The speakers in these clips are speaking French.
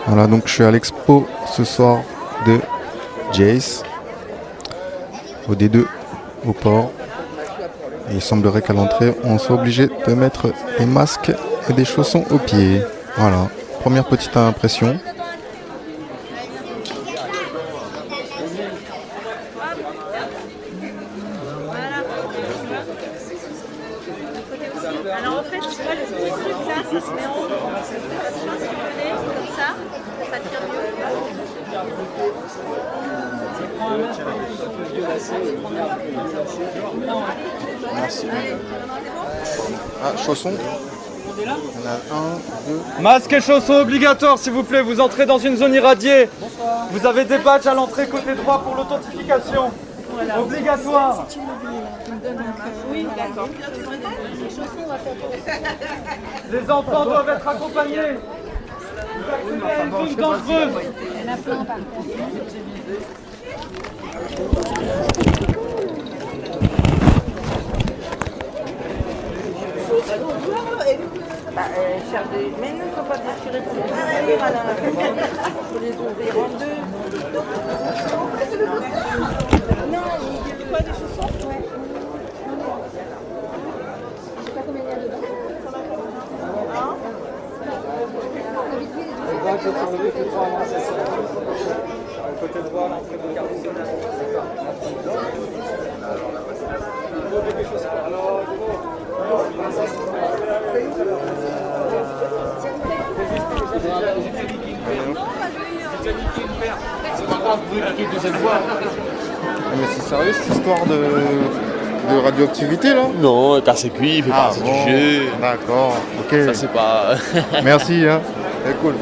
Voilà, donc je suis à l'expo ce soir de Jace, au D2, au port. Et il semblerait qu'à l'entrée, on soit obligé de mettre des masques et des chaussons aux pieds. Voilà, première petite impression. Alors en fait, tu vois, le petit truc là, ça se met en haut. Ça se passe sur le nez, comme ça tire mieux. Merci. Ah, chaussons. Il y en a un, deux. Masque et chaussons obligatoires, s'il vous plaît. Vous entrez dans une zone irradiée. Vous avez des badges à l'entrée côté droit pour l'authentification. Obligatoire. Oui, d'accord. Les enfants doivent être accompagnés. Vous accédez à une zone dangereuse. Il y en a plein par contre. Mais il ne faut pas déchirer pour les ouvrir à la Il faut les ouvrir en deux. Non, quoi, des chaussons? Ouais. Je sais pas combien il y a dedans. Côté droit, l'entrée de carrousel. Mais c'est sérieux cette histoire de radioactivité là? Non, car c'est cuit, il fait partie du jeu. D'accord, ok. Ça c'est pas. Merci, hein. C'est cool.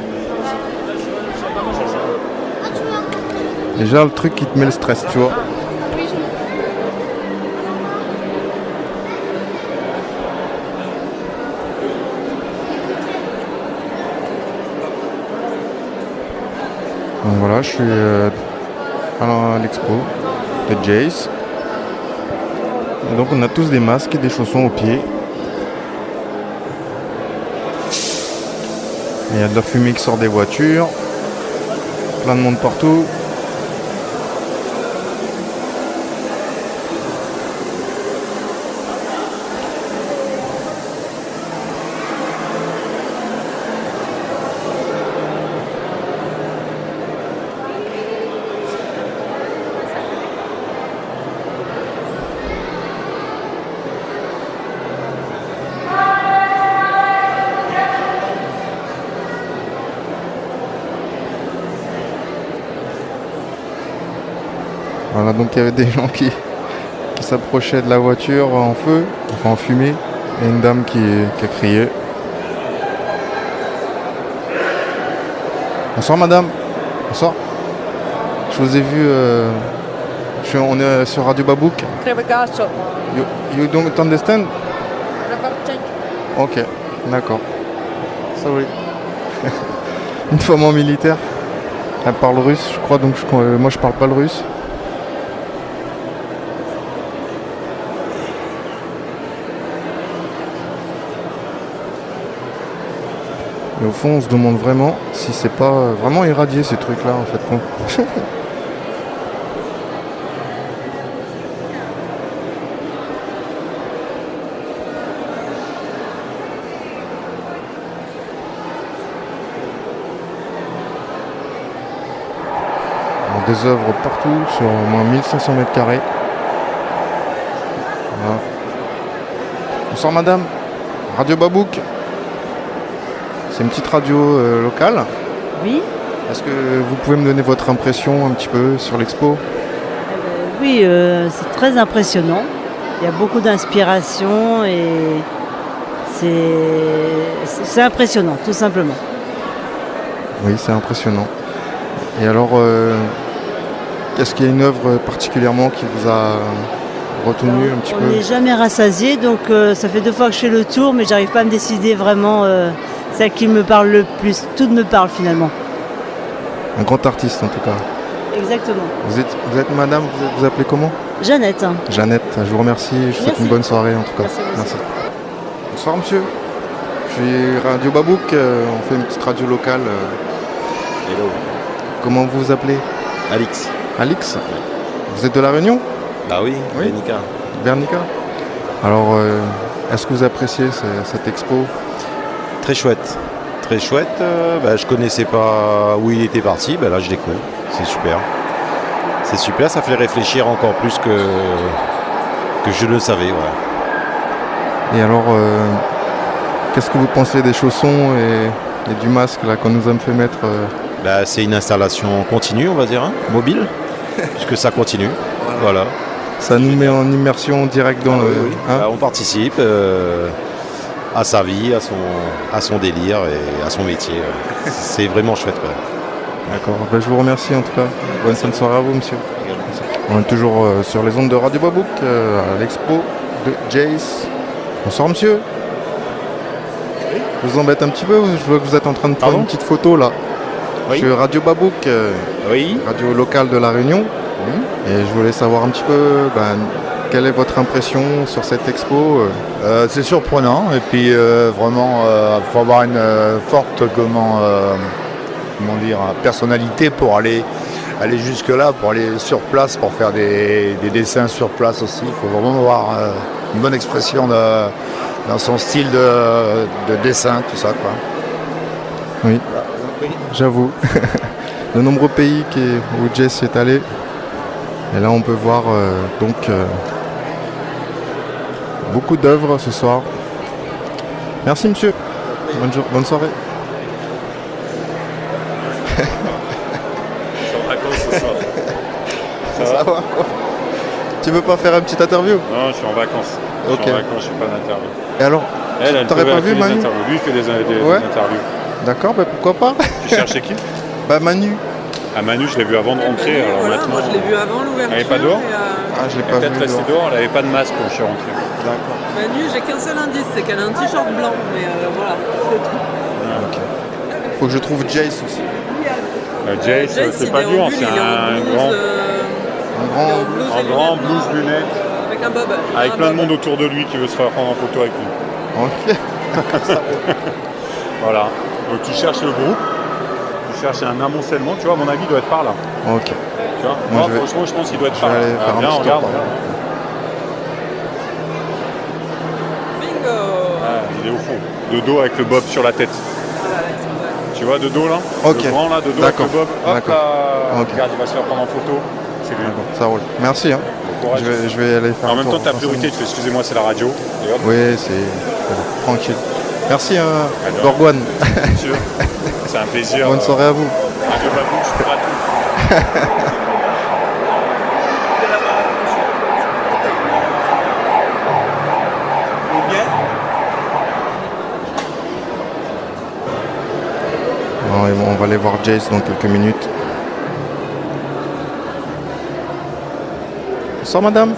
Déjà le truc qui te met le stress, tu vois. Donc voilà, je suis à l'expo de Jace. Et donc on a tous des masques et des chaussons aux pieds. Il y a de la fumée qui sort des voitures. Plein de monde partout. Voilà, donc il y avait des gens qui s'approchaient de la voiture en feu, enfin en fumée, et une dame qui a crié. Bonsoir madame. Bonsoir. Je vous ai vu, on est sur Radio Babouk. You don't understand? Ok, d'accord. Sorry. Une femme en militaire. Elle parle russe, je crois, donc moi je parle pas le russe. Et au fond, on se demande vraiment si c'est pas vraiment irradié ces trucs-là, en fait. Des œuvres partout sur au moins 1500 mètres carrés. Voilà. Bonsoir madame, Radio Babouk. C'est une petite radio locale. Oui, Est-ce que vous pouvez me donner votre impression un petit peu sur l'expo? oui, c'est très impressionnant. Il y a beaucoup d'inspiration et c'est impressionnant, tout simplement. Oui, c'est impressionnant. Et alors, est-ce qu'il y a une œuvre particulièrement qui vous a retenu un petit On peu? n'est jamais rassasié, donc ça fait 2 fois que je fais le tour, mais j'arrive pas à me décider vraiment celle qui me parle le plus. Tout me parle finalement. Un grand artiste en tout cas. Exactement. Vous êtes madame, vous appelez comment? Jeannette. Jeannette, je vous remercie, je vous souhaite Merci. une bonne soirée en tout cas. Merci. Bonsoir monsieur, je suis Radio Babouk, on fait une petite radio locale Hello. Comment vous vous appelez? Alix. Alix? Vous êtes de La Réunion? Bah oui, Oui. Vénica. Bernica? Alors, est-ce que vous appréciez cette expo? Très chouette. Très chouette. Je connaissais pas où il était parti. Là, je découvre. C'est super. C'est super. Ça fait réfléchir encore plus que je le savais. Ouais. Et alors, qu'est-ce que vous pensez des chaussons et du masque là qu'on nous a fait mettre C'est une installation continue, on va dire, mobile, puisque ça continue. Voilà. Ça nous met en immersion directe dans le... Oui. On participe à sa vie, à son délire et à son métier. Ouais. C'est vraiment chouette. Ouais. D'accord. Je vous remercie en tout cas. Bonne fin de soirée à vous, monsieur. On est toujours sur les ondes de Radio Babouk à l'expo de Jace. Bonsoir, monsieur. Je vous embête un petit peu, je vois que vous êtes en train de prendre une petite photo là. Oui. Je suis Radio Babouk, Oui. radio locale de La Réunion. Et je voulais savoir un petit peu quelle est votre impression sur cette expo. C'est surprenant et puis vraiment il faut avoir une forte personnalité pour aller jusque là, pour aller sur place, pour faire des dessins sur place aussi. Il faut vraiment avoir une bonne expression dans son style de dessin, tout ça quoi. Oui, j'avoue. De nombreux pays où Jess est allé. Et là on peut voir beaucoup d'œuvres ce soir. Merci monsieur. Bonne soirée. Je suis en vacances ce soir. Ça va quoi? Tu veux pas faire une petite interview? Non, je suis en vacances. Ok. Je suis en vacances, je fais pas d'interview. Et alors, t'aurais pas vu Manu? Lui, il fait des Ouais. interviews. D'accord, pourquoi pas? Tu cherchais qui? Manu. Ah, Manu, je l'ai vu avant de rentrer. Alors Voilà, maintenant, moi je l'ai vu avant l'ouverture. Elle est pas dehors Je l'ai elle pas est peut-être vu. restée dehors, elle avait pas de masque quand je suis rentré. D'accord. Manu, j'ai qu'un seul indice, c'est qu'elle a un t-shirt blanc, mais voilà, c'est tout. Ok. Faut que je trouve Jace aussi. Jace, c'est pas dur, c'est un grand blues lunettes. Avec un bob. Avec plein de monde autour de lui qui veut se faire prendre en photo avec lui. Ok. Voilà. Donc tu cherches le groupe, tu cherches un amoncellement, tu vois, à mon avis, il doit être par là. Ok. Tu vois, Moi, je vais- franchement, je pense qu'il doit être je par vais là. aller faire un Viens, petit tour regarde. par là. Bingo. Il est au fond. De dos avec le bob sur la tête. Tu vois, de dos là? Ok. Le grand là, de dos avec D'accord. le bob. Hop D'accord. là. Ok. Regarde, il va se faire prendre en photo. C'est lui. D'accord, ça roule. Merci. Bon courage. Je vais aller faire En un même tour. temps, ta priorité, tu fais excusez-moi, c'est la radio. Et hop, Oui, c'est tranquille. Merci Alors. Gorgone. bien sûr. C'est un plaisir. Bonne soirée à vous. Radio Babouk, je ferai tout. Non, et bon, on va aller voir Jace dans quelques minutes. Bonsoir madame.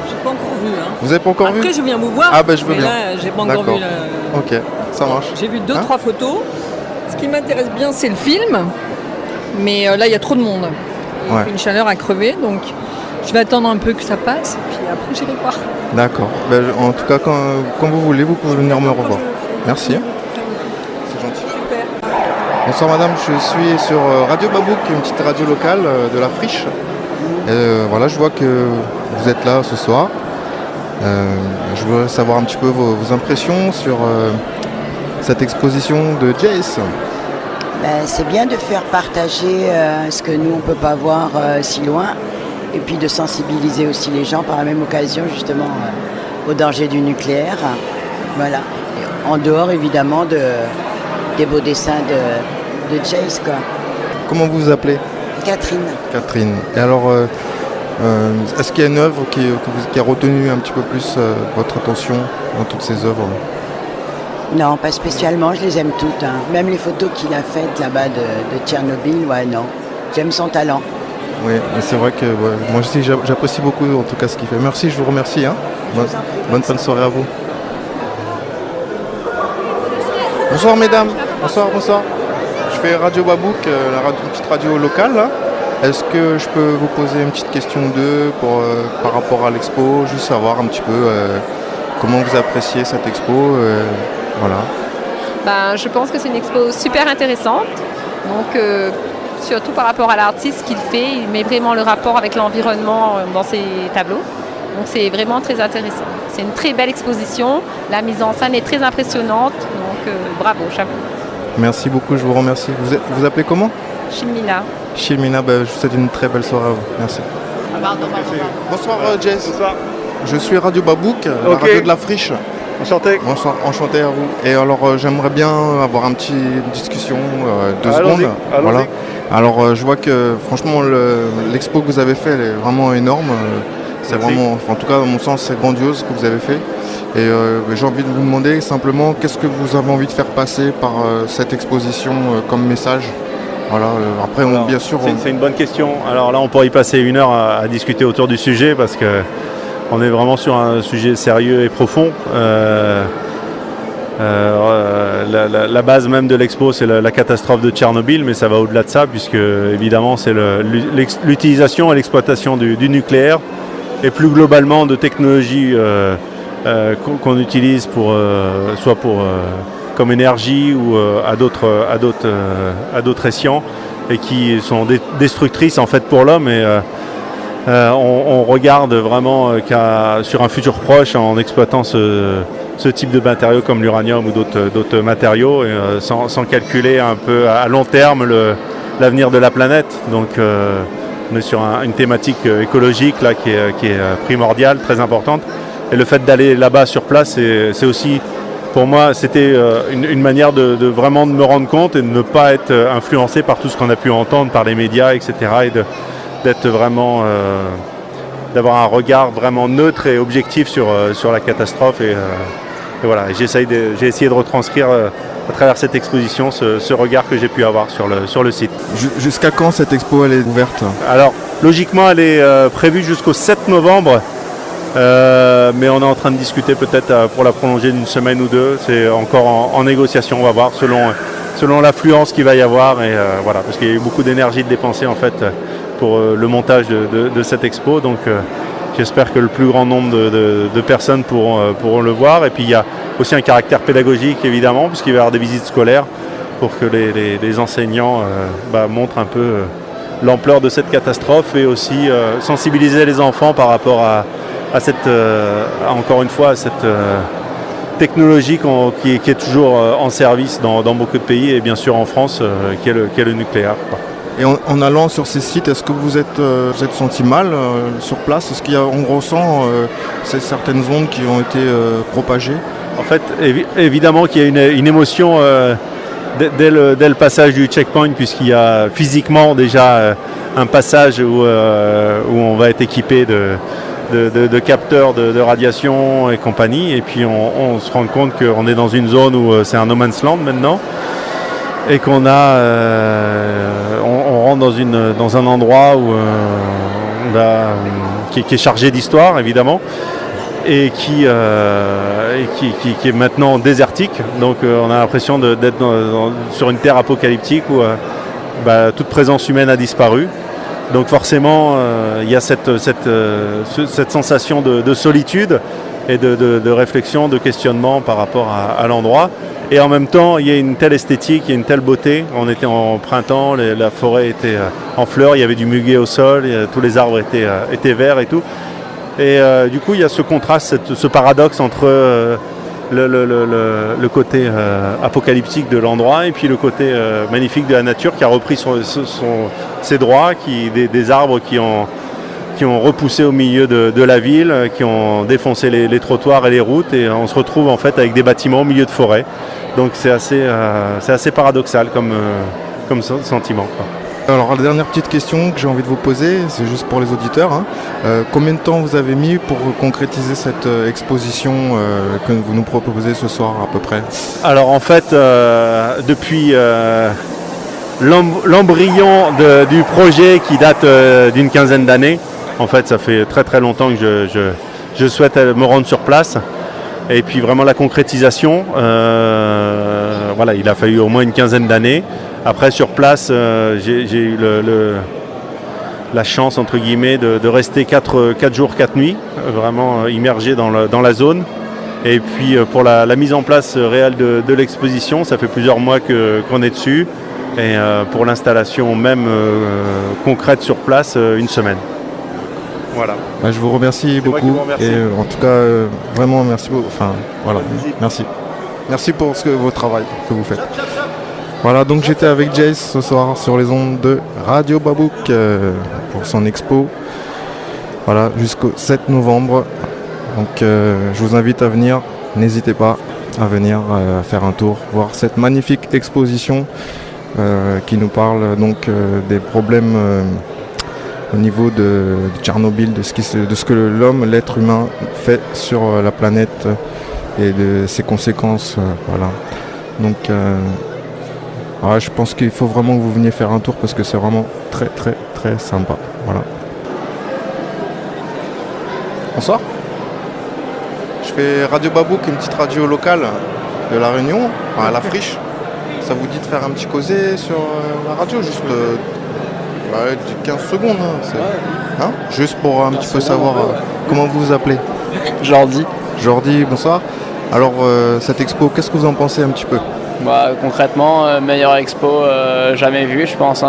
J'ai pas encore vu. Hein. Vous avez pas encore vu? Après, je viens vous voir. Ah, je veux mais bien. là, j'ai pas encore D'accord. vu. Ok, ça marche. J'ai vu deux, Hein? trois photos. Ce qui m'intéresse bien, c'est le film. Mais là, il y a trop de monde. Il Ouais. fait une chaleur à crever. Donc, je vais attendre un peu que ça passe. Puis après, j'irai voir. D'accord. En tout cas, quand vous voulez, vous pouvez venir me revoir. Merci. C'est gentil. Super. Bonsoir madame, je suis sur Radio Babouk, une petite radio locale de la Friche. Voilà, je vois que vous êtes là ce soir. Je voudrais savoir un petit peu vos impressions sur cette exposition de Jace. C'est bien de faire partager ce que nous on peut pas voir si loin et puis de sensibiliser aussi les gens par la même occasion justement au danger du nucléaire. Voilà. Et en dehors évidemment des beaux dessins de Jace quoi. Comment vous vous appelez? Catherine. Catherine. Et alors, est-ce qu'il y a une œuvre qui a retenu un petit peu plus votre attention dans toutes ces œuvres? Non, pas spécialement, je les aime toutes. Hein. Même les photos qu'il a faites là-bas de Tchernobyl, ouais non. J'aime son talent. Oui, mais c'est vrai que moi aussi j'apprécie beaucoup en tout cas ce qu'il fait. Merci, je vous remercie. Hein. Bonne fin de soirée à vous. Bonsoir mesdames. Bonsoir. Je fais Radio Babouk, une petite radio locale. Là. Est-ce que je peux vous poser une petite question par rapport à l'expo, juste savoir un petit peu comment vous appréciez cette expo, voilà. Je pense que c'est une expo super intéressante. Donc, surtout par rapport à l'artiste qu'il fait, il met vraiment le rapport avec l'environnement dans ses tableaux. Donc c'est vraiment très intéressant. C'est une très belle exposition. La mise en scène est très impressionnante. Donc bravo, chapeau. Merci beaucoup, je vous remercie. Vous appelez comment? Chilmina. Chilmina, je vous souhaite une très belle soirée à vous. Merci. Bonsoir Jess. Bonsoir. Je suis Radio Babouk, la Ok. radio de la Friche. Enchanté. Bonsoir, enchanté à vous. Et alors j'aimerais bien avoir une discussion, 2 Allons-y, secondes. allons-y. Voilà. Alors je vois que franchement l'expo que vous avez fait elle est vraiment énorme. C'est Merci. vraiment, en tout cas à mon sens, c'est grandiose ce que vous avez fait. Et j'ai envie de vous demander simplement qu'est-ce que vous avez envie de faire passer par cette exposition comme message. Voilà. Après, Alors, bien sûr. C'est une bonne question. Alors là, on pourrait y passer 1 heure à discuter autour du sujet parce que on est vraiment sur un sujet sérieux et profond. La base même de l'expo, c'est la catastrophe de Tchernobyl, mais ça va au-delà de ça, puisque évidemment, c'est l'utilisation et l'exploitation du nucléaire, et plus globalement de technologies qu'on utilise soit comme énergie ou à d'autres escients, et qui sont destructrices en fait pour l'homme. Et on regarde vraiment sur un futur proche en exploitant ce type de matériaux comme l'uranium ou d'autres matériaux, et, sans calculer un peu à long terme l'avenir de la planète. Donc on est sur une thématique écologique là, qui est primordiale, très importante. Et le fait d'aller là-bas sur place, c'est aussi, pour moi, c'était une manière de vraiment de me rendre compte et de ne pas être influencé par tout ce qu'on a pu entendre par les médias, etc. Et d'être vraiment, d'avoir un regard vraiment neutre et objectif sur la catastrophe. Et voilà, j'ai essayé de retranscrire à travers cette exposition ce regard que j'ai pu avoir sur le site. Jusqu'à quand cette expo elle est ouverte? Alors, logiquement, elle est prévue jusqu'au 7 novembre. Mais on est en train de discuter peut-être pour la prolonger d'une semaine ou 2. C'est encore en négociation, on va voir, selon l'affluence qu'il va y avoir. Et voilà, parce qu'il y a eu beaucoup d'énergie de dépenser en fait pour le montage de cette expo. Donc j'espère que le plus grand nombre de personnes pourront le voir. Et puis il y a aussi un caractère pédagogique évidemment, puisqu'il va y avoir des visites scolaires pour que les enseignants montrent un peu l'ampleur de cette catastrophe, et aussi sensibiliser les enfants par rapport à cette, encore une fois, à cette technologie qui est toujours en service dans beaucoup de pays, et bien sûr en France, qui est le nucléaire, quoi. Et en allant sur ces sites, est-ce que vous êtes senti mal sur place? Est-ce qu'on ressent certaines ondes qui ont été propagées? En fait, évidemment qu'il y a une émotion dès le passage du checkpoint, puisqu'il y a physiquement déjà un passage où on va être équipé de capteurs de radiation et compagnie, et puis on se rend compte qu'on est dans une zone où c'est un no man's land maintenant, et qu'on on rentre dans un endroit où qui est chargé d'histoire évidemment, et qui est maintenant désertique. Donc on a l'impression d'être sur une terre apocalyptique où toute présence humaine a disparu. Donc forcément, il y a cette sensation de solitude et de réflexion, de questionnement par rapport à l'endroit. Et en même temps, il y a une telle esthétique, il y a une telle beauté. On était en printemps, la forêt était en fleurs, il y avait du muguet au sol, tous les arbres étaient verts et tout. Et du coup, il y a ce contraste, ce paradoxe entre le côté apocalyptique de l'endroit et puis le côté magnifique de la nature qui a repris ses droits, des arbres qui ont repoussé au milieu de la ville, qui ont défoncé les trottoirs et les routes, et on se retrouve en fait avec des bâtiments au milieu de forêt. Donc c'est assez paradoxal comme sentiment, quoi. Alors la dernière petite question que j'ai envie de vous poser, c'est juste pour les auditeurs, hein. Combien de temps vous avez mis pour concrétiser cette exposition que vous nous proposez ce soir à peu près? Alors en fait, depuis l'embryon du projet qui date d'une quinzaine d'années, en fait ça fait très très longtemps que je souhaite me rendre sur place. Et puis vraiment la concrétisation, voilà, il a fallu au moins une quinzaine d'années. Après sur place, j'ai eu la chance entre guillemets de rester 4 jours, 4 nuits, vraiment immergé dans la zone. Et puis pour la mise en place réelle de l'exposition, ça fait plusieurs mois qu'on est dessus. Et pour l'installation même concrète sur place, une semaine. Voilà. Bah, je vous remercie moi qui beaucoup. vous remercie. Et en tout cas, vraiment merci beaucoup. Enfin, voilà, merci. Merci pour vos travail que vous faites. Voilà, donc j'étais avec Jace ce soir sur les ondes de Radio Babouk pour son expo. Voilà, jusqu'au 7 novembre. Donc je vous invite à venir. N'hésitez pas à venir faire un tour, voir cette magnifique exposition qui nous parle donc des problèmes au niveau de Tchernobyl, de ce que l'homme, l'être humain fait sur la planète et de ses conséquences. Voilà. Donc je pense qu'il faut vraiment que vous veniez faire un tour parce que c'est vraiment très très très sympa. Voilà. Bonsoir. Je fais Radio Babouk, une petite radio locale de La Réunion, à La Friche. Ça vous dit de faire un petit causé sur la radio, juste 15 secondes. Juste pour un petit peu savoir comment vous vous appelez. Jordi. Jordi, bonsoir. Alors cette expo, qu'est-ce que vous en pensez un petit peu? Concrètement, meilleure expo jamais vue, je pense.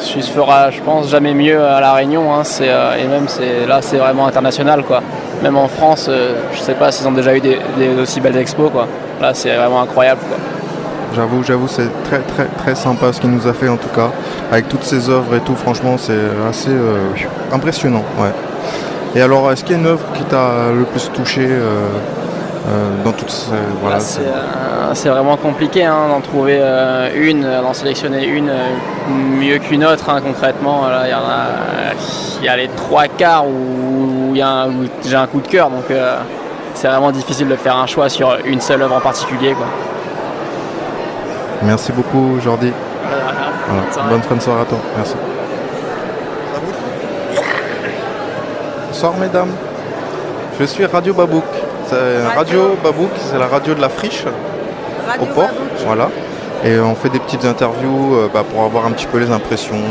Suisse fera, je pense, jamais mieux à La Réunion. Et même là, c'est vraiment international, quoi. Même en France, je sais pas s'ils ont déjà eu des aussi belles expos, quoi. Là, c'est vraiment incroyable, quoi. J'avoue, c'est très très très sympa ce qu'il nous a fait en tout cas, avec toutes ses œuvres et tout. Franchement, c'est assez impressionnant. Ouais. Et alors, est-ce qu'il y a une œuvre qui t'a le plus touché dans toutes ces... Voilà, c'est vraiment compliqué d'en trouver d'en sélectionner une mieux qu'une autre, concrètement. Là, il y a les 3/4 où j'ai un coup de cœur, donc c'est vraiment difficile de faire un choix sur une seule œuvre en particulier, quoi. Merci beaucoup, Jordi. Voilà. Bonne fin de soirée à toi. Merci. Bonsoir, mesdames. Je suis Radio Babouk. Radio Babouk, c'est la radio de La Friche, au port. Voilà. Et on fait des petites interviews pour avoir un petit peu les impressions.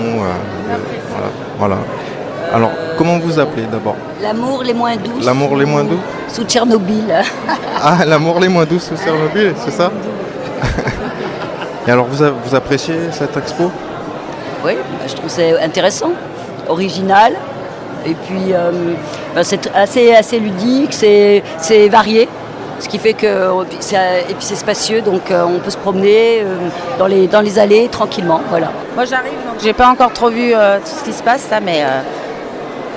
Voilà. Alors, comment vous appelez d'abord? L'amour les moins doux. L'amour les moins doux Sous Tchernobyl. Ah, l'amour les moins doux sous Tchernobyl, c'est ça? Et alors, vous appréciez cette expo? Oui, je trouve c'est intéressant, original. Et puis, c'est assez ludique, c'est varié. Ce qui fait que c'est spacieux, donc on peut se promener dans les allées tranquillement. Voilà. Moi j'arrive, donc j'ai pas encore trop vu tout ce qui se passe, mais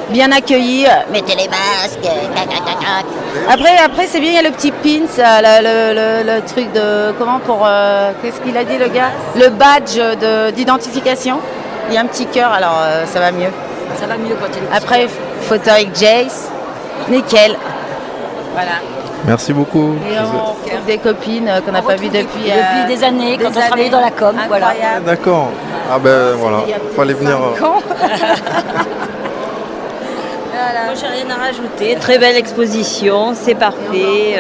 bien accueilli. Mettez les masques. Après c'est bien, il y a le petit pins, le truc de qu'est-ce qu'il a dit le gars? Le badge d'identification. Il y a un petit cœur, alors ça va mieux. Ça va mieux quand il y a Après photo avec Jace, nickel. Voilà. Merci beaucoup. Et on retrouve des copines qu'on n'a pas vues depuis des années, quand on travaillait dans la com. Voilà. Ah, d'accord. Ah ben voilà, fallait venir. Voilà. Moi j'ai rien à rajouter. Très belle exposition, c'est parfait.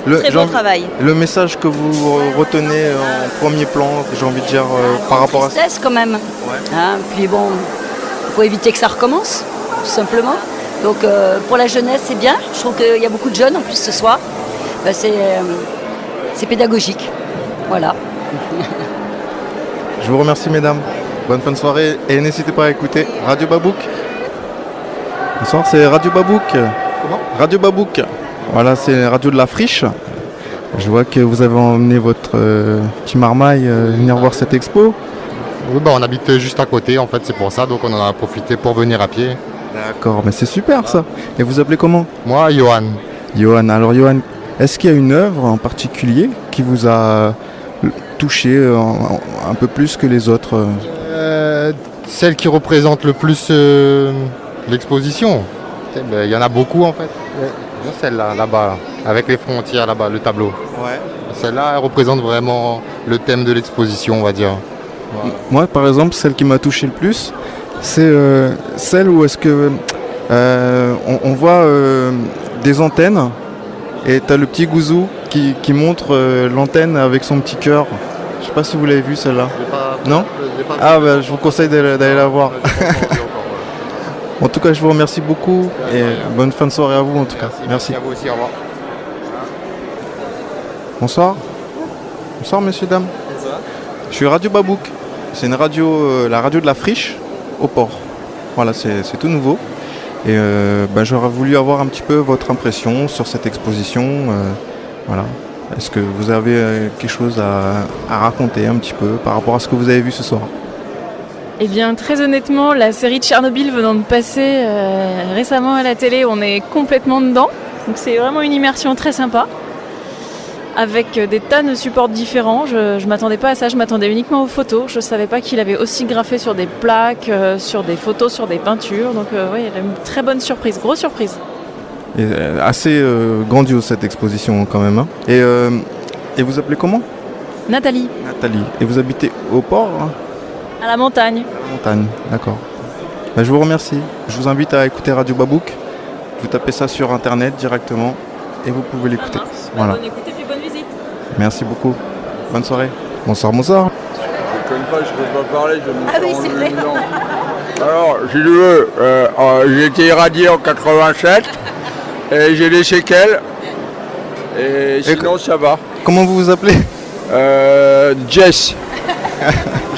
Très bon travail. Le message que vous retenez en premier plan, j'ai envie de dire par rapport à ça. Quand même. Ouais. Puis bon, il faut éviter que ça recommence, tout simplement. Donc pour la jeunesse, c'est bien. Je trouve qu'il y a beaucoup de jeunes en plus ce soir. C'est pédagogique. Voilà. Je vous remercie, mesdames. Bonne fin de soirée. Et n'hésitez pas à écouter Radio Babouk. Bonsoir, c'est Radio Babouk. Comment? Radio Babouk. Voilà, c'est la radio de La Friche. Je vois que vous avez emmené votre petit marmaille venir voir cette expo. Oui, on habite juste à côté, en fait, c'est pour ça. Donc on en a profité pour venir à pied. D'accord, mais c'est super ça. Et vous appelez comment? Moi, Johan. Johan, alors Johan, est-ce qu'il y a une œuvre en particulier qui vous a touché un peu plus que les autres? Celle qui représente le plus l'exposition. Il y en a beaucoup en fait. Celle-là, là-bas, avec les frontières, là-bas, le tableau. Ouais. Celle-là, elle représente vraiment le thème de l'exposition, on va dire. Voilà. Moi, par exemple, celle qui m'a touché le plus, c'est celle où est-ce que on voit des antennes et tu as le petit gouzou qui montre l'antenne avec son petit cœur. Je sais pas si vous l'avez vu celle-là. Non? Je vous conseille d'aller la voir. En tout cas, je vous remercie beaucoup et bonne fin de soirée à vous en tout cas. Merci. À vous aussi, au revoir. Bonsoir. Bonsoir messieurs, dames. Je suis Radio Babouk. C'est une radio, la radio de la Friche au port. Voilà, c'est tout nouveau. Et j'aurais voulu avoir un petit peu votre impression sur cette exposition. Voilà. Est-ce que vous avez quelque chose à raconter un petit peu par rapport à ce que vous avez vu ce soir? Eh bien, très honnêtement, la série Tchernobyl venant de passer récemment à la télé, on est complètement dedans. Donc c'est vraiment une immersion très sympa, avec des tas de supports différents. Je ne m'attendais pas à ça, je m'attendais uniquement aux photos. Je ne savais pas qu'il avait aussi graffé sur des plaques, sur des photos, sur des peintures. Donc oui, il y a une très bonne surprise, grosse surprise. Et, assez grandiose cette exposition quand même. Hein. Et vous appelez comment? Nathalie. Nathalie. Et vous habitez au port hein? À la montagne. À la montagne, d'accord. Je vous remercie. Je vous invite à écouter Radio Babouk. Vous tapez ça sur internet directement et vous pouvez l'écouter. Voilà. Bonne écoute et puis bonne visite. Merci beaucoup. Bonne soirée. Bonsoir, bonsoir. Je ne connais pas, je ne peux pas parler, je me Ah oui, c'est vrai. Alors, si tu veux, j'ai été irradié en 87 et j'ai des séquelles. Et sinon, ça va. Comment vous vous appelez? Jess.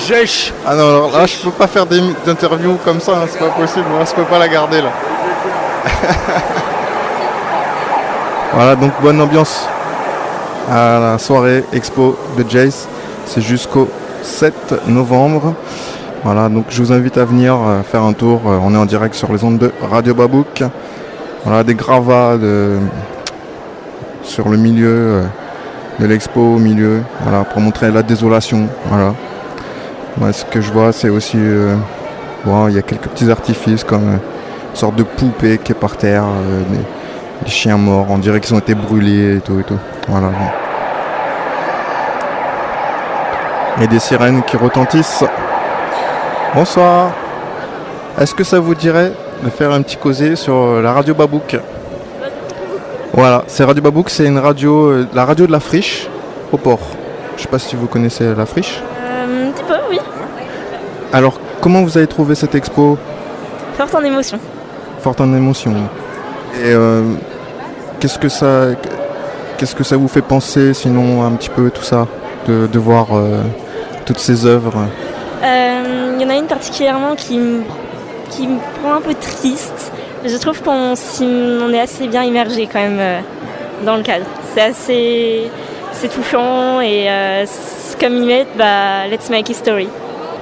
Jess. Ah non, alors là, je peux pas faire d'interview comme ça, hein, c'est pas possible, hein, je peux pas la garder là. Voilà, donc bonne ambiance à la soirée expo de Jace. C'est jusqu'au 7 novembre. Voilà, donc je vous invite à venir faire un tour. On est en direct sur les ondes de Radio Babouk. Voilà, des gravats sur le milieu de l'expo, au milieu, voilà, pour montrer la désolation. Voilà. Moi, ce que je vois, c'est aussi, il y a quelques petits artifices comme une sorte de poupée qui est par terre, des chiens morts, on dirait qu'ils ont été brûlés et tout et tout. Voilà. Et des sirènes qui retentissent. Bonsoir. Est-ce que ça vous dirait de faire un petit causé sur la radio Babouk? Voilà, c'est Radio Babouk, c'est une radio, la radio de la Friche au port. Je sais pas si vous connaissez la Friche. Un petit peu, oui. Alors, comment vous avez trouvé cette expo? Forte en émotion. Forte en émotion. Et qu'est-ce que ça vous fait penser, sinon, un petit peu tout ça, de voir toutes ces œuvres? Il y en a une particulièrement qui me rend un peu triste. Je trouve qu'on est assez bien immergé quand même dans le cadre. C'est touchant et comme ils mettent, let's make history.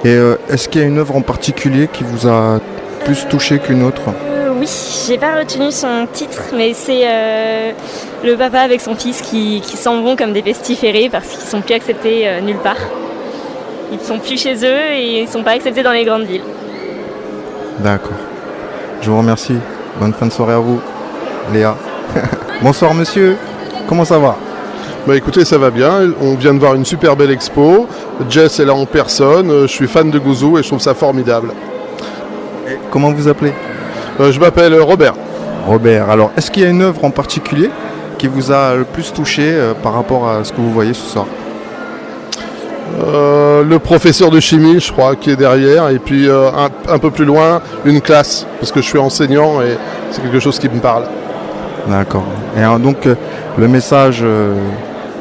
Et est-ce qu'il y a une œuvre en particulier qui vous a plus touché qu'une autre? Oui, j'ai pas retenu son titre, mais c'est le papa avec son fils qui s'en vont comme des pestiférés parce qu'ils sont plus acceptés nulle part. Ils sont plus chez eux et ils sont pas acceptés dans les grandes villes. D'accord. Je vous remercie. Bonne fin de soirée à vous, Léa. Bonsoir monsieur, comment ça va? Écoutez, ça va bien. On vient de voir une super belle expo. Jess est là en personne. Je suis fan de Gouzou et je trouve ça formidable. Et comment vous appelez? Je m'appelle Robert. Robert, alors est-ce qu'il y a une œuvre en particulier qui vous a le plus touché par rapport à ce que vous voyez ce soir? Le professeur de chimie, je crois, qui est derrière, et puis un peu plus loin, une classe, parce que je suis enseignant et c'est quelque chose qui me parle. D'accord. Et donc, le message,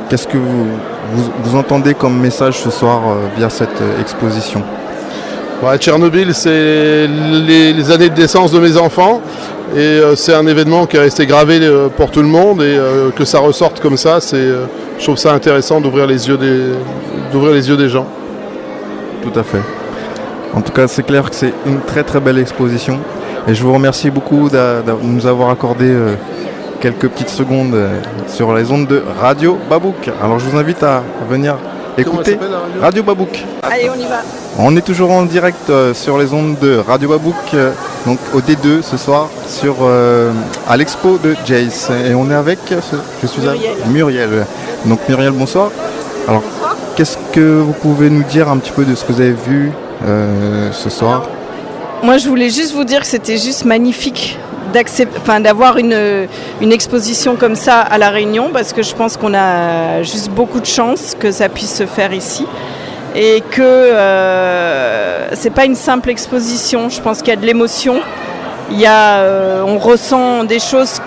qu'est-ce que vous entendez comme message ce soir via cette exposition? Tchernobyl, c'est les années de naissance de mes enfants, et c'est un événement qui est resté gravé pour tout le monde, et que ça ressorte comme ça, je trouve ça intéressant d'ouvrir les yeux des gens. Tout à fait. En tout cas, c'est clair que c'est une très très belle exposition, et je vous remercie beaucoup de nous avoir accordé quelques petites secondes sur les ondes de Radio Babouk. Alors je vous invite à venir écouter Radio Babouk. Allez, on y va. On est toujours en direct sur les ondes de Radio Babouk, donc au D2 ce soir, à l'expo de Jace. Et on est avec, je suis Muriel. Muriel. Donc Muriel, bonsoir. Alors, qu'est-ce que vous pouvez nous dire un petit peu de ce que vous avez vu ce soir? Moi, je voulais juste vous dire que c'était juste magnifique d'avoir une exposition comme ça à La Réunion, parce que je pense qu'on a juste beaucoup de chance que ça puisse se faire ici. Et que c'est pas une simple exposition, je pense qu'il y a de l'émotion on ressent des choses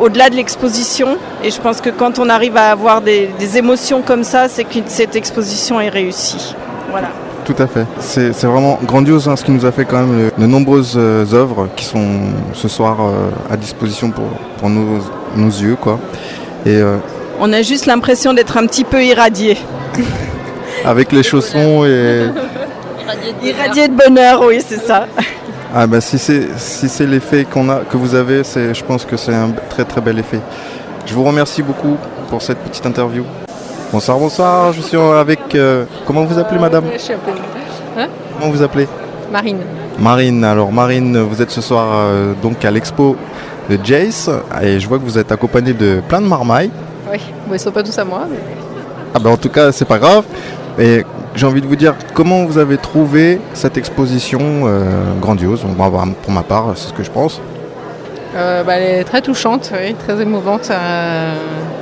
au-delà de l'exposition. Et je pense que quand on arrive à avoir des émotions comme ça, c'est que cette exposition est réussie. Voilà. Tout à fait. C'est vraiment grandiose ce qui nous a fait quand même de nombreuses œuvres qui sont ce soir à disposition pour nos yeux, quoi. Et on a juste l'impression d'être un petit peu irradié. avec les chaussons et... Irradié de bonheur, oui, c'est ça. Ah bah si c'est l'effet que vous avez, je pense que c'est un très très bel effet. Je vous remercie beaucoup pour cette petite interview. Bonsoir, je suis avec... comment vous appelez madame? Je suis appelée. Hein? Comment vous appelez? Marine. Marine, alors Marine, vous êtes ce soir donc à l'expo de Jace et je vois que vous êtes accompagnée de plein de marmailles. Oui, bon, ils sont pas tous à moi. Mais... Ah bah en tout cas c'est pas grave. Et j'ai envie de vous dire comment vous avez trouvé cette exposition grandiose. Pour ma part, c'est ce que je pense. Elle est très touchante, oui, très émouvante.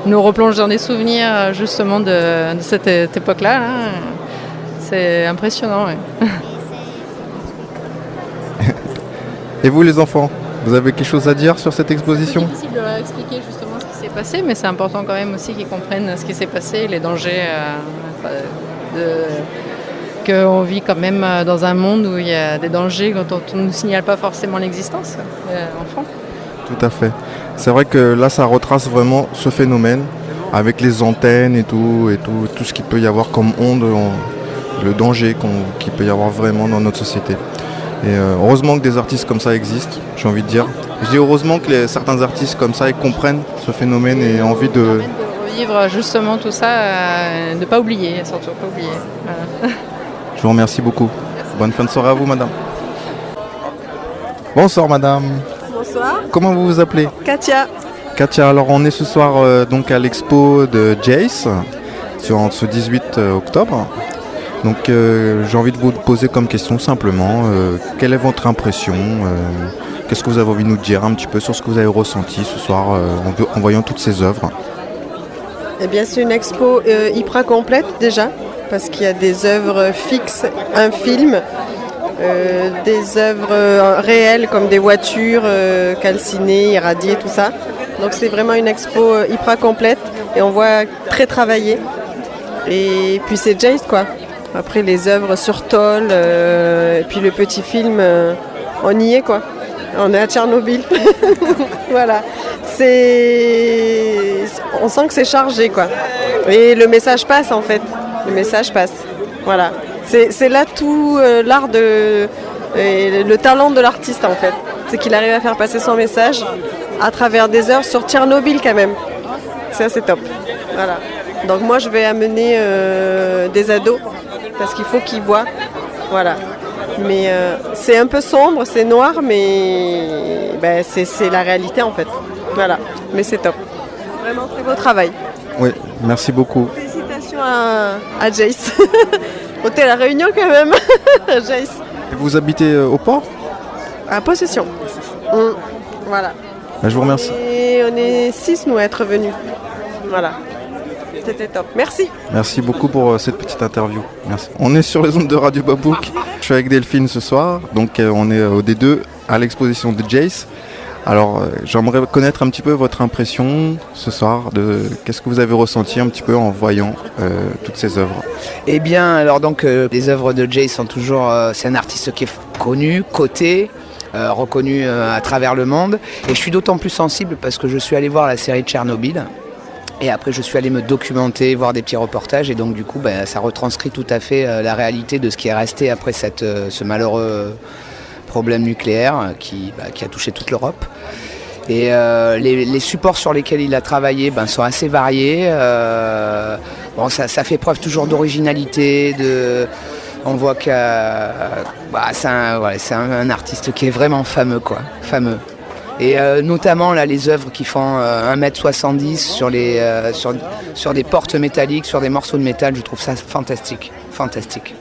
Nous replonge dans des souvenirs justement de cette époque-là. Là. C'est impressionnant. Oui. Et vous les enfants, vous avez quelque chose à dire sur cette exposition? C'est difficile de leur expliquer justement ce qui s'est passé, mais c'est important quand même aussi qu'ils comprennent ce qui s'est passé, les dangers qu'on vit quand même dans un monde où il y a des dangers dont on ne signale pas forcément l'existence enfant. Tout à fait. C'est vrai que là, ça retrace vraiment ce phénomène avec les antennes et tout ce qu'il peut y avoir comme onde, le danger qu'il peut y avoir vraiment dans notre société. Et heureusement que des artistes comme ça existent, j'ai envie de dire. Je dis heureusement que certains artistes comme ça ils comprennent ce phénomène et aient envie de revivre justement tout ça, de ne pas oublier, surtout pas oublier. Voilà. Je vous remercie beaucoup. Bonne fin de soirée à vous, madame. Bonsoir, madame. Bonsoir. Comment vous vous appelez? Katia. Katia, alors on est ce soir donc à l'expo de Jace, ce 18 octobre. Donc j'ai envie de vous poser comme question simplement, quelle est votre impression? Qu'est-ce que vous avez envie de nous dire un petit peu sur ce que vous avez ressenti ce soir en voyant toutes ces œuvres? Eh bien c'est une expo hyper complète déjà, parce qu'il y a des œuvres fixes, un film, des œuvres réelles comme des voitures calcinées, irradiées, tout ça. Donc c'est vraiment une expo hyper complète et on voit très travaillé. Et puis c'est Jace quoi. Après les œuvres sur tôle, et puis le petit film, on y est quoi. On est à Tchernobyl. Voilà. On sent que c'est chargé quoi. Et le message passe en fait. Le message passe. Voilà. C'est là tout l'art et le talent de l'artiste en fait. C'est qu'il arrive à faire passer son message à travers des œuvres sur Tchernobyl quand même. C'est assez top. Voilà. Donc moi je vais amener des ados parce qu'il faut qu'ils voient. Voilà. Mais c'est un peu sombre, c'est noir, mais c'est la réalité en fait. Voilà. Mais c'est top. Vraiment très beau travail. Oui, merci beaucoup. Félicitations à Jace. Hôtel La Réunion quand même. Jace. Et vous habitez au port? À Possession. Voilà. Je vous remercie. Et on est 6 nous à être venus. Voilà. C'était top. Merci. Merci beaucoup pour cette petite interview. Merci. On est sur les ondes de Radio Babouk. Je suis avec Delphine ce soir. Donc on est au D2 à l'exposition de Jace. Alors j'aimerais connaître un petit peu votre impression ce soir de qu'est-ce que vous avez ressenti un petit peu en voyant toutes ces œuvres. Eh bien alors donc les œuvres de Jace sont toujours c'est un artiste qui est connu, coté. Reconnu à travers le monde et je suis d'autant plus sensible parce que je suis allé voir la série Tchernobyl et après je suis allé me documenter, voir des petits reportages et donc du coup ça retranscrit tout à fait la réalité de ce qui est resté après ce malheureux problème nucléaire qui a touché toute l'Europe et les supports sur lesquels il a travaillé sont assez variés, ça fait preuve toujours d'originalité, on voit que c'est un artiste qui est vraiment fameux, quoi. Fameux. Et notamment là, les œuvres qui font 1m70 sur des portes métalliques, sur des morceaux de métal, je trouve ça fantastique. Fantastique.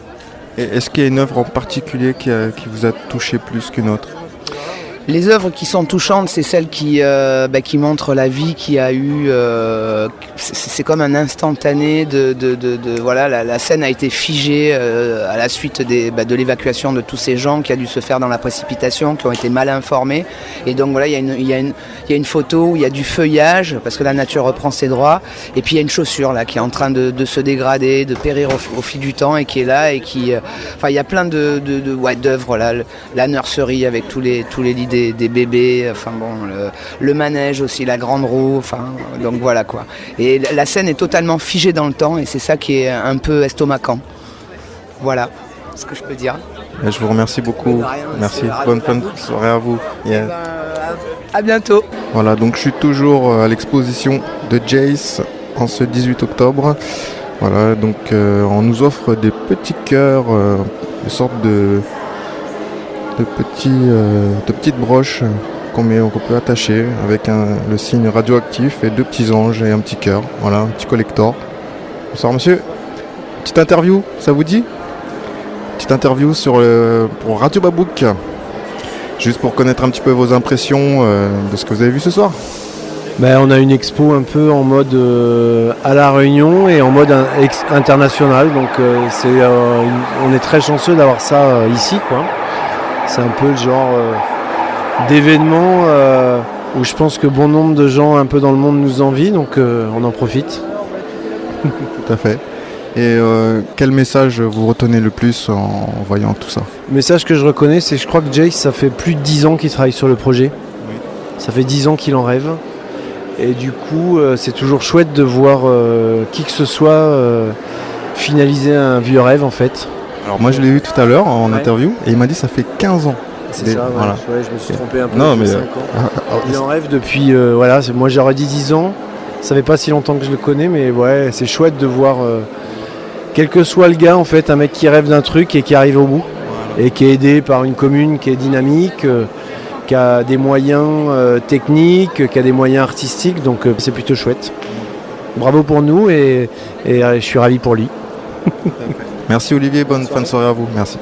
Et est-ce qu'il y a une œuvre en particulier qui vous a touché plus qu'une autre? Les œuvres qui sont touchantes, c'est celles qui montrent la vie qui a eu. C'est comme un instantané voilà, la scène a été figée à la suite de l'évacuation de tous ces gens qui a dû se faire dans la précipitation, qui ont été mal informés. Et donc voilà, il y a une photo où il y a du feuillage parce que la nature reprend ses droits. Et puis il y a une chaussure là qui est en train de se dégrader, de périr au fil du temps et qui est là et qui. Enfin, il y a plein d'œuvres là, la nurserie avec tous les lits des bébés, enfin bon, le manège aussi, la grande roue, enfin donc voilà quoi. Et la scène est totalement figée dans le temps et c'est ça qui est un peu estomacant. Voilà ce que je peux dire. Et je vous remercie beaucoup. Merci. Bonne fin de soirée à vous. Yeah. À bientôt. Voilà, donc je suis toujours à l'exposition de Jace en ce 18 octobre. Voilà, donc on nous offre des petits cœurs, une sorte de petites broches qu'on peut attacher avec le signe radioactif et 2 petits anges et un petit cœur. Voilà, un petit collector. Bonsoir monsieur. Petite interview, ça vous dit? Petite interview pour Radio Babouk. Juste pour connaître un petit peu vos impressions de ce que vous avez vu ce soir. On a une expo un peu en mode à La Réunion et en mode international. Donc on est très chanceux d'avoir ça ici, quoi. C'est un peu le genre d'événement où je pense que bon nombre de gens un peu dans le monde nous envient, donc on en profite. Tout à fait. Et quel message vous retenez le plus en voyant tout ça? Le message que je reconnais, c'est que je crois que Jace, ça fait plus de 10 ans qu'il travaille sur le projet. Oui. Ça fait 10 ans qu'il en rêve. Et du coup, c'est toujours chouette de voir qui que ce soit finaliser un vieux rêve en fait. Alors moi je l'ai vu tout à l'heure en interview et il m'a dit ça fait 15 ans. C'est ça, voilà. Ouais, je me suis trompé un peu. Non, mais 5 ans. Il en rêve depuis, moi j'aurais dit 10 ans. Ça fait pas si longtemps que je le connais, mais ouais, c'est chouette de voir, quel que soit le gars en fait, un mec qui rêve d'un truc et qui arrive au bout. Et qui est aidé par une commune qui est dynamique, qui a des moyens techniques, qui a des moyens artistiques, donc c'est plutôt chouette. Bravo pour nous et je suis ravi pour lui. Merci Olivier, bonne fin de soirée à vous. Merci.